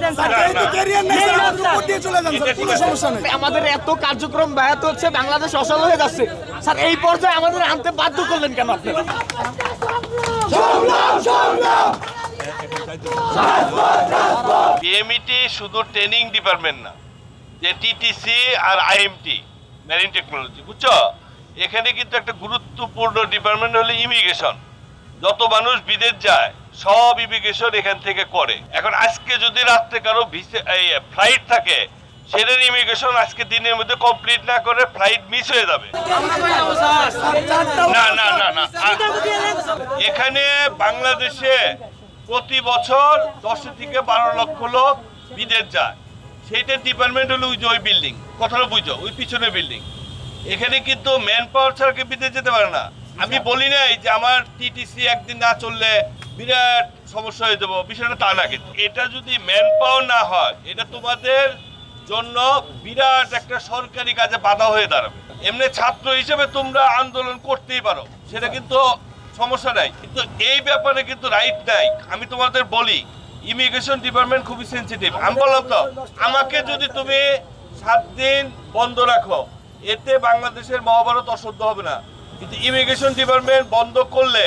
দেন sir. আমাদের এত কার্যক্রম ব্যাহত হচ্ছে, বাংলাদেশ অচল হয়ে যাচ্ছে স্যার। এই পর্যায়ে আমাদের আনতে বাধ্য করলেন কেন আপনারা? বিএমইটি শুধু ট্রেনিং ডিপার্টমেন্ট না, যে টিটিসি আর আইএমটি মেরিন টেকনোলজি, বুঝছো? এখানে কিন্তু একটা গুরুত্বপূর্ণ ডিপার্টমেন্ট হলো ইমিগ্রেশন। যত মানুষ বিদেশ যায় সব ইমিগ্রেশন এখান থেকে করে। এখন আজকে যদি রাত্রে কারো ফ্লাইট থাকে, সেটার ইমিগ্রেশন আজকে দিনের মধ্যে কমপ্লিট না করে ফ্লাইট মিস হয়ে যাবে। না না না না, এখানে বাংলাদেশে প্রতি বছর 10 থেকে 12 লক্ষ লোক বিদেশ যায়। সেইটার ডিপার্টমেন্ট হলো ওই বিল্ডিং, কথাটা বুঝো, ওই পিছনে বিল্ডিং। এখানে কিন্তু ম্যান পাওয়ার ছাড়া বিদেশ যেতে পারে না। আমি বলি নাই যে আমার টিটিসি একদিন না চললে বিরাট সমস্যা হয়ে যাবো, বিষয়টা তা না। কিন্তু এটা যদি ম্যান পাওয়ার না হয়, এটা তোমাদের জন্য বিরাট একটা সরকারি কাজে বাধা হয়ে দাঁড়াবে। এমনি ছাত্র হিসেবে তোমরা আন্দোলন করতেই পারো, সেটা কিন্তু সমস্যা নাই, কিন্তু এই ব্যাপারে কিন্তু রাইট নাই। আমি তোমাদের বলি, ইমিগ্রেশন ডিপার্টমেন্ট খুবই সেন্সিটিভ। আমি বললাম তো, আমাকে যদি তুমি 7 দিন বন্ধ রাখো, এতে বাংলাদেশের মহাভারত অশুদ্ধ হবে না। কিন্তু ইমিগ্রেশন ডিপার্টমেন্ট বন্ধ করলে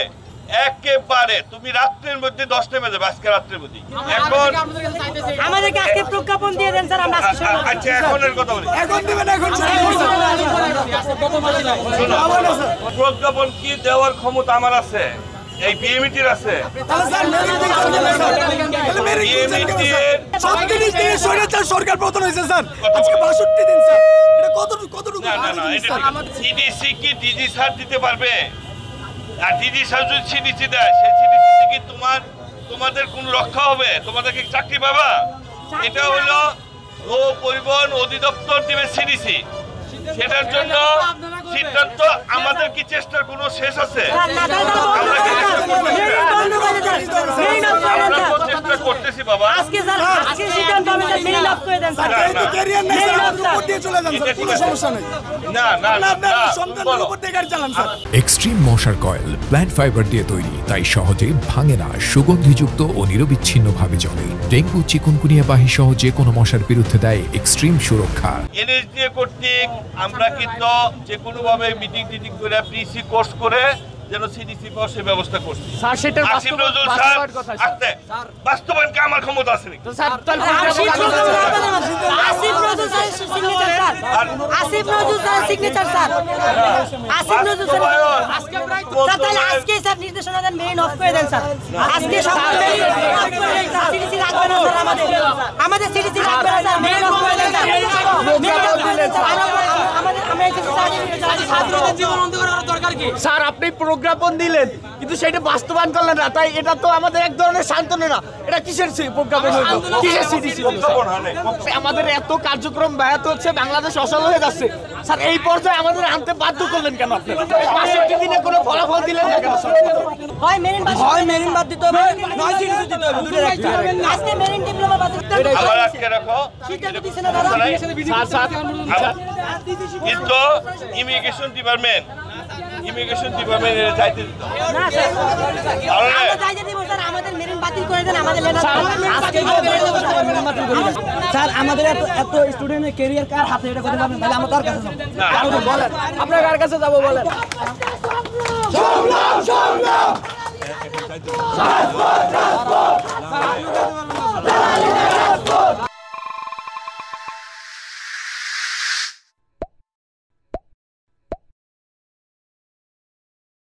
একেবারে তুমি রাত্রের মধ্যে 10টা বেজে যাবে, আজকে রাত্রের মধ্যে। এখন আমাদেরকে আজকে প্রজ্ঞাপন দিয়ে দেন স্যার, আমরা আচ্ছা এখন এর কথা বলি, এখন দিবেন, এখন প্রজ্ঞাপন কি দেওয়ার ক্ষমতা আমার আছে, এই বিএমইটির আছে। সরকার পতন হয়েছে স্যার, আজকে 62 দিন স্যার। এটা কতটুকু? না না না, সিডিসি কি ডিজি স্যার দিতে পারবে? আর ডিজি স্যার যদি সিডিসি দেয়, সেই সিডিসি কি তোমাদের কোন রক্ষা হবে? তোমাদেরকে চাকরি পাবা? এটা হলো নৌ পরিবহন অধিদপ্তর দিবে সিডিসি। সেটার জন্য সিদ্ধান্ত আমাদের কি চেষ্টার কোনো শেষ আছে? আমরা চেষ্টা করতেছি বাবা। এক্সট্রিম মশার কয়েল প্ল্যান্ট ফাইবার দিয়ে তৈরি, তাই সহজে ভাঙে না, সুগন্ধিযুক্ত ও নিরবিচ্ছিন্নভাবে জ্বলে। ডেঙ্গু, চিকুনগুনিয়া বাহি সহ যে কোনো মশার বিরুদ্ধে দেয় এক্সট্রিম সুরক্ষা। এনএসডিএ কর্তৃক আমরা কিন্তু যে কোনো ভাবে মিটিং করে প্রিসি কোর্স করে যেন সিডিসি পাওয়ার সেই ব্যবস্থা করছি। স্যার সেটা বাস্তবায়ন কি আমার ক্ষমতা আছে নাকি? Sir Asif Nazrul sir signature sir, Asif Nazrul sir signature sir, Asif Nazrul sir তাহলে আজকে স্যার নির্দেশনা দেন, মেইন অফ করে দেন স্যার। আজকে সকাল মেইন অফ করে দেন স্যার, সিডিসি লাগবে না স্যার, আমাদের সিডিসি লাগবে না স্যার, মেইন অফ করে দেন স্যার, মেইন অফ করে দেন স্যার। স্যার আপনি প্রজ্ঞাপন দিলেন, কিন্তু সেটা বাস্তবায়ন করলেন না, তাই এটা তো আমাদের এক ধরনের শান্তনা না। এটা কিসের প্রজ্ঞাপন হলো? কিসের সিডিসি? আমাদের এত কার্যক্রম ব্যাহত হচ্ছে, বাংলাদেশ অচল হয়ে যাচ্ছে স্যার। এই পর্যায়ে আমাদের আনতে বাধ্য করলেন কেন আপনারা? 65 দিনে কোনো ফলাফল দিলেন না কেন? হয় মেরিন বাদ দিতে হবে, নয় সিডিসি দিতে হবে, দুটো রাখতে হবে। আজকে মেরিন ডিপ্লোমা বাদ দিতে হবে, আবার আজকে রাখো। কিন্তু ইমিগ্রেশন ডিপার্টমেন্ট এর যাইতে দিত না স্যার। আমরা যাইতে দিব স্যার, আমাদের মেরিন বাতিল করে দেন, আমাদের লেটার আজকে মেরিন বাতিল করে দেন স্যার। আমাদের এত স্টুডেন্টের ক্যারিয়ার কার হাতে, এটা কথা বলেন, তাহলে আমরা কার কাছে যাব? আপনি বলেন, আপনারা কার কাছে যাব বলেন? সংগ্রাম সংগ্রাম